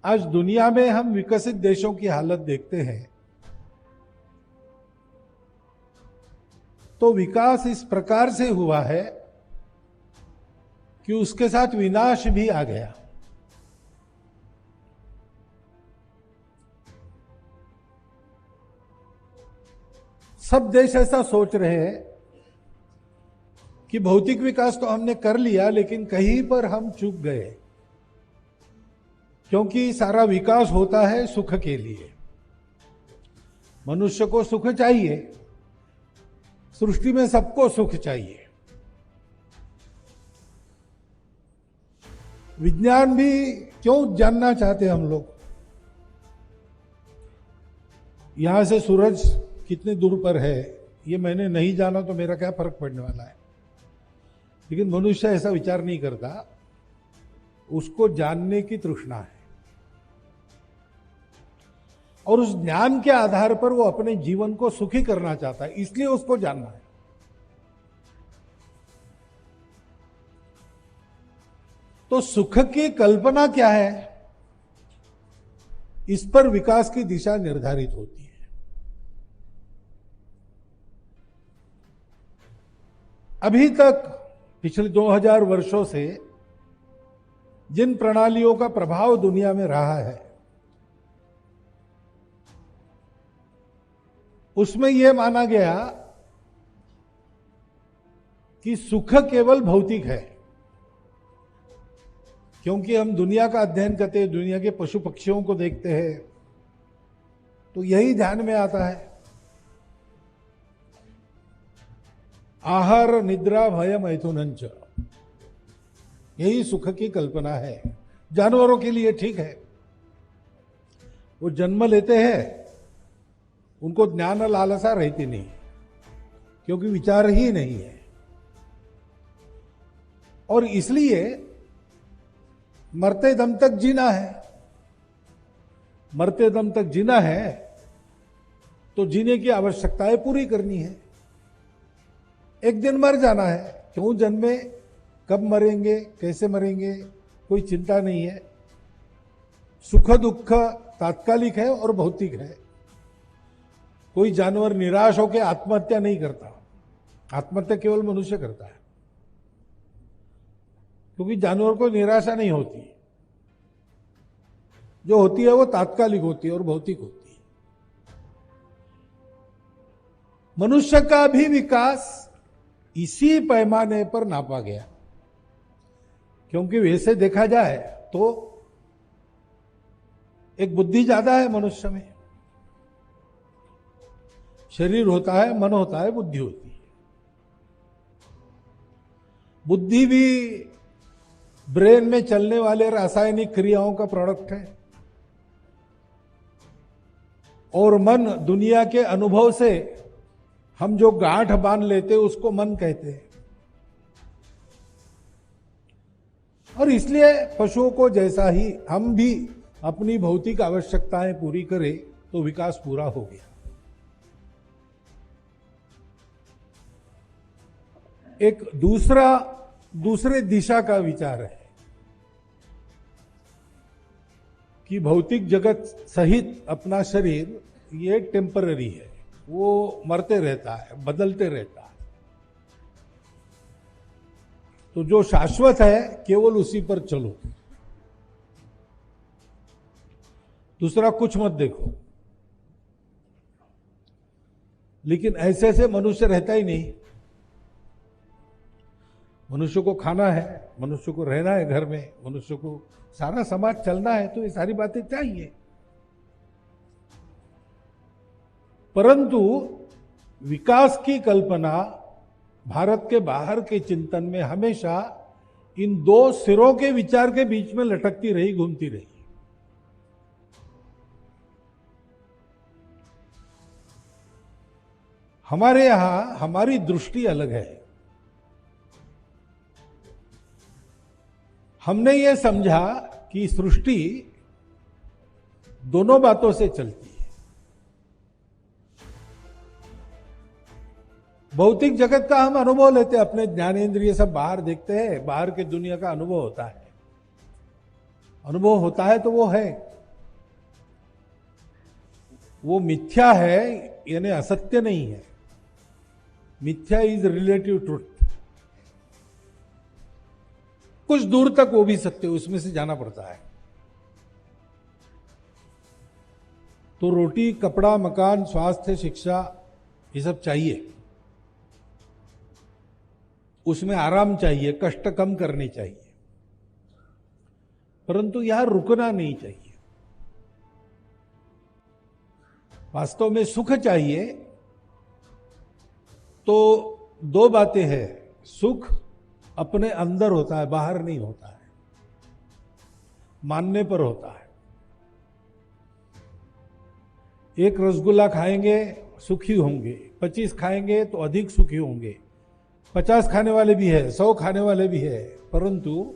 आज दुनिया में हम विकसित देशों की हालत देखते हैं तो विकास इस प्रकार से हुआ है कि उसके साथ विनाश भी आ गया। सब देश ऐसा सोच रहे हैं कि भौतिक विकास तो हमने कर लिया, लेकिन कहीं पर हम चूक गए, क्योंकि सारा विकास होता है सुख के लिए। मनुष्य को सुख चाहिए, सृष्टि में सबको सुख चाहिए। विज्ञान भी क्यों जानना चाहते हम लोग? यहां से सूरज कितने दूर पर है ये मैंने नहीं जाना तो मेरा क्या फर्क पड़ने वाला है, लेकिन मनुष्य ऐसा विचार नहीं करता। उसको जानने की तृष्णा है और उस ज्ञान के आधार पर वो अपने जीवन को सुखी करना चाहता है, इसलिए उसको जानना है। तो सुख की कल्पना क्या है, इस पर विकास की दिशा निर्धारित होती है। अभी तक पिछले 2000 वर्षों से जिन प्रणालियों का प्रभाव दुनिया में रहा है, उसमें यह माना गया कि सुख केवल भौतिक है, क्योंकि हम दुनिया का अध्ययन करते हैं, दुनिया के पशु पक्षियों को देखते हैं, तो यही ध्यान में आता है। आहार निद्रा भय मैथुनंच, यही सुख की कल्पना है। जानवरों के लिए ठीक है, वो जन्म लेते हैं, उनको ज्ञान लालसा रहती नहीं, क्योंकि विचार ही नहीं है। और इसलिए मरते दम तक जीना है। मरते दम तक जीना है तो जीने की आवश्यकताएं पूरी करनी है। एक दिन मर जाना है, क्यों जन्मे, कब मरेंगे, कैसे मरेंगे, कोई चिंता नहीं है। सुख दुख तात्कालिक है और भौतिक है। कोई जानवर निराश होकर आत्महत्या नहीं करता, आत्महत्या केवल मनुष्य करता है, क्योंकि जानवर को निराशा नहीं होती। जो होती है वो तात्कालिक होती है और भौतिक होती है। मनुष्य का भी विकास इसी पैमाने पर नापा गया, क्योंकि वैसे देखा जाए तो एक बुद्धि ज्यादा है मनुष्य में। शरीर होता है, मन होता है, बुद्धि होती है। बुद्धि भी ब्रेन में चलने वाले रासायनिक क्रियाओं का प्रोडक्ट है, और मन दुनिया के अनुभव से हम जो गांठ बांध लेते उसको मन कहते हैं। और इसलिए पशुओं को जैसा ही हम भी अपनी भौतिक आवश्यकताएं पूरी करें तो विकास पूरा हो गया। एक दूसरे दिशा का विचार है कि भौतिक जगत सहित अपना शरीर ये टेम्पररी है, वो मरते रहता है, बदलते रहता है। तो जो शाश्वत है केवल उसी पर चलो, दूसरा कुछ मत देखो। लेकिन ऐसे से मनुष्य रहता ही नहीं। मनुष्य को खाना है, मनुष्य को रहना है घर में, मनुष्य को सारा समाज चलना है, तो ये सारी बातें चाहिए। परंतु विकास की कल्पना भारत के बाहर के चिंतन में हमेशा इन दो सिरों के विचार के बीच में लटकती रही, घूमती रही। हमारे यहां हमारी दृष्टि अलग है। हमने ये समझा कि सृष्टि दोनों बातों से चलती है। भौतिक जगत का हम अनुभव लेते हैं, अपने ज्ञानेंद्रिय सब बाहर देखते हैं, बाहर की दुनिया का अनुभव होता है। अनुभव होता है तो वो है, वो मिथ्या है यानी असत्य नहीं है। मिथ्या इज रिलेटिव ट्रुथ। कुछ दूर तक वो भी सत्य, उसमें से जाना पड़ता है। तो रोटी, कपड़ा, मकान, स्वास्थ्य, शिक्षा, ये सब चाहिए। उसमें आराम चाहिए, कष्ट कम करने चाहिए, परंतु यहां रुकना नहीं चाहिए। वास्तव में सुख चाहिए तो दो बातें हैं। सुख अपने अंदर होता है, बाहर नहीं होता है, मानने पर होता है। एक रसगुल्ला खाएंगे सुखी होंगे, 25 खाएंगे तो अधिक सुखी होंगे, 50 खाने वाले भी है, 100 खाने वाले भी है, परंतु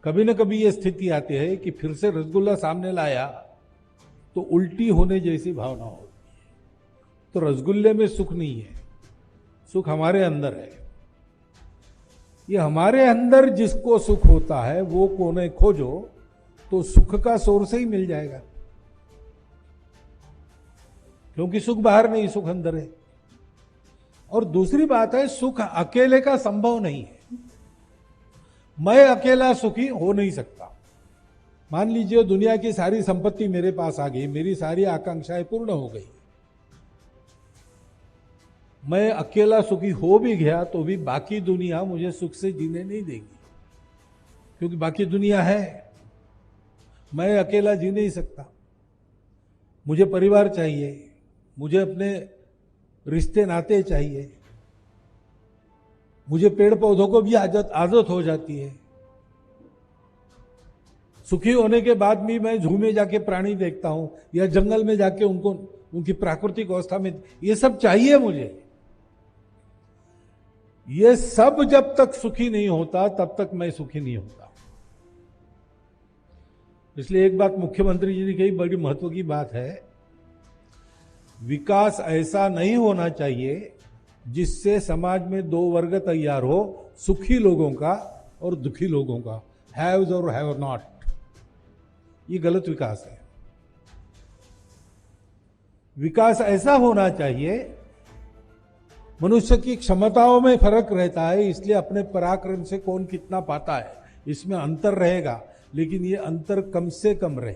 कभी न कभी यह स्थिति आती है कि फिर से रसगुल्ला सामने लाया तो उल्टी होने जैसी भावना होती है। तो रसगुल्ले में सुख नहीं है, सुख हमारे अंदर है। ये हमारे अंदर जिसको सुख होता है वो कोने खोजो तो सुख का सोर्स ही मिल जाएगा, क्योंकि सुख बाहर नहीं, सुख अंदर है। और दूसरी बात है, सुख अकेले का संभव नहीं है। मैं अकेला सुखी हो नहीं सकता। मान लीजिए दुनिया की सारी संपत्ति मेरे पास आ गई, मेरी सारी आकांक्षाएं पूर्ण हो गई, मैं अकेला सुखी हो भी गया तो भी बाकी दुनिया मुझे सुख से जीने नहीं देगी, क्योंकि बाकी दुनिया है, मैं अकेला जी नहीं सकता। मुझे परिवार चाहिए, मुझे अपने रिश्ते नाते चाहिए, मुझे पेड़ पौधों को भी आदत हो जाती है। सुखी होने के बाद भी मैं जू में जाके प्राणी देखता हूं या जंगल में जाके उनको उनकी प्राकृतिक अवस्था में, ये सब चाहिए मुझे। ये सब जब तक सुखी नहीं होता तब तक मैं सुखी नहीं होता। इसलिए एक बात मुख्यमंत्री जी ने कही, बड़ी महत्व की बात है, विकास ऐसा नहीं होना चाहिए जिससे समाज में दो वर्ग तैयार हो, सुखी लोगों का और दुखी लोगों का, हैव्स और हैव नॉट। ये गलत विकास है। विकास ऐसा होना चाहिए, मनुष्य की क्षमताओं में फर्क रहता है, इसलिए अपने पराक्रम से कौन कितना पाता है इसमें अंतर रहेगा, लेकिन ये अंतर कम से कम रहे।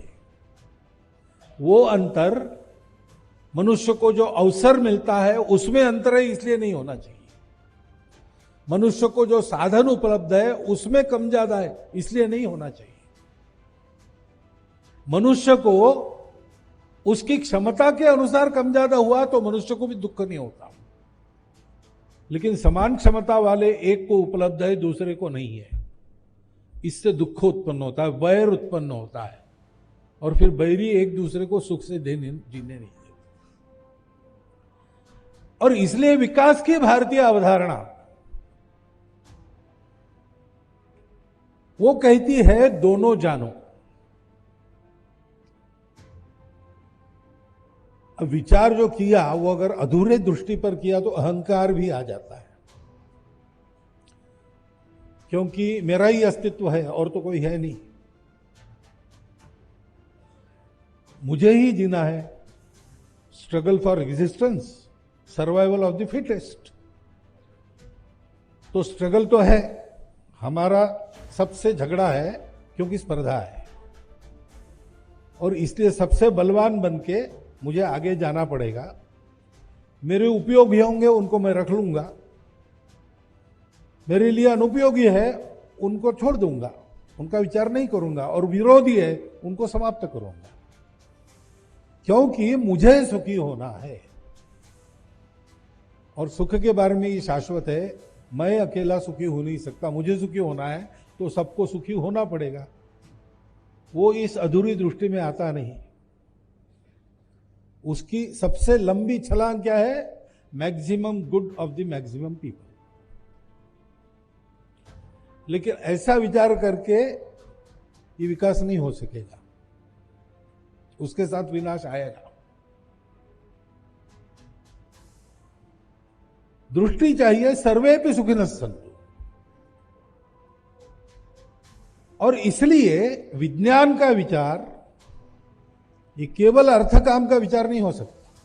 वो अंतर मनुष्य को जो अवसर मिलता है उसमें अंतर है, इसलिए नहीं होना चाहिए। मनुष्य को जो साधन उपलब्ध है उसमें कम ज्यादा है, इसलिए नहीं होना चाहिए। मनुष्य को उसकी क्षमता के अनुसार कम ज्यादा हुआ तो मनुष्य को भी दुख नहीं होता, लेकिन समान क्षमता वाले एक को उपलब्ध है, दूसरे को नहीं है, इससे दुख उत्पन्न होता है, वैर उत्पन्न होता है, और फिर बैरी एक दूसरे को सुख से जीने नहीं देते। और इसलिए विकास की भारतीय अवधारणा वो कहती है दोनों जानो। अब विचार जो किया वो अगर अधूरे दृष्टि पर किया तो अहंकार भी आ जाता है, क्योंकि मेरा ही अस्तित्व है और तो कोई है नहीं, मुझे ही जीना है। Struggle for existence, survival of the fittest. तो स्ट्रगल तो है, हमारा सबसे झगड़ा है, क्योंकि स्पर्धा है, और इसलिए सबसे बलवान बन के मुझे आगे जाना पड़ेगा। मेरे उपयोगी होंगे उनको मैं रख लूंगा, मेरे लिए अनुपयोगी है उनको छोड़ दूंगा, उनका विचार नहीं करूंगा, और विरोधी है उनको समाप्त करूंगा, क्योंकि मुझे सुखी होना है। और सुख के बारे में ये शाश्वत है, मैं अकेला सुखी हो नहीं सकता, मुझे सुखी होना है तो सबको सुखी होना पड़ेगा। वो इस अधूरी दृष्टि में आता नहीं। उसकी सबसे लंबी छलांग क्या है? Maximum good of the maximum people. लेकिन ऐसा विचार करके ये विकास नहीं हो सकेगा, उसके साथ विनाश आएगा। दृष्टि चाहिए सर्वे पे सुखिनः सन्तु। और इसलिए विज्ञान का विचार ये केवल अर्थ काम का विचार नहीं हो सकता।